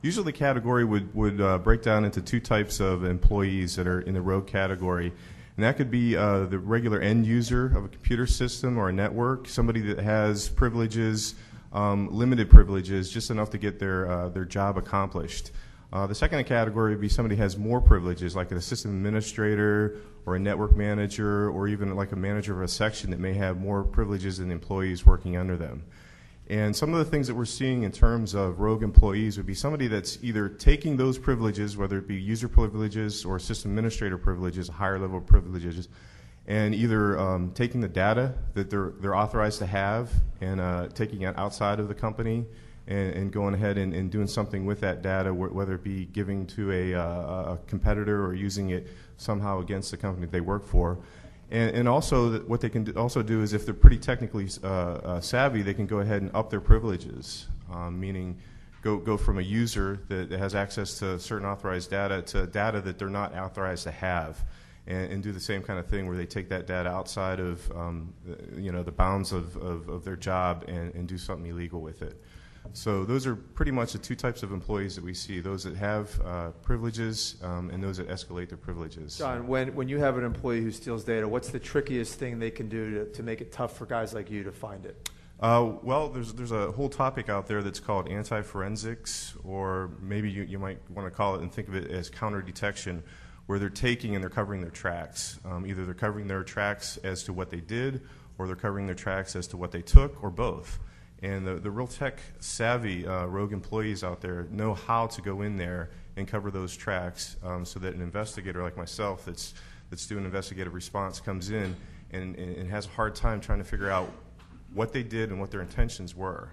Usually the category would break down into two types of employees that are in the rogue category. And that could be the regular end user of a computer system or a network, somebody that has privileges, limited privileges, just enough to get their job accomplished. The second category would be somebody who has more privileges, like an assistant administrator or a network manager or even like a manager of a section that may have more privileges than employees working under them. And some of the things that we're seeing in terms of rogue employees would be somebody that's either taking those privileges, whether it be user privileges or system administrator privileges, higher level privileges, and either taking the data that they're authorized to have and taking it outside of the company and going ahead and doing something with that data, whether it be giving to a competitor or using it somehow against the company that they work for. And also, what they can also do is, if they're pretty technically savvy, they can go ahead and up their privileges, meaning go from a user that has access to certain authorized data to data that they're not authorized to have, and do the same kind of thing where they take that data outside of the bounds of their job and do something illegal with it. So those are pretty much the two types of employees that we see, those that have privileges and those that escalate their privileges. John, when you have an employee who steals data, what's the trickiest thing they can do to make it tough for guys like you to find it? Well, there's a whole topic out there that's called anti-forensics, or maybe you might want to call it and think of it as counter-detection, where they're taking and they're covering their tracks. Either they're covering their tracks as to what they did, or they're covering their tracks as to what they took, or both. And the real tech-savvy rogue employees out there know how to go in there and cover those tracks, so that an investigator like myself that's doing investigative response comes in and has a hard time trying to figure out what they did and what their intentions were.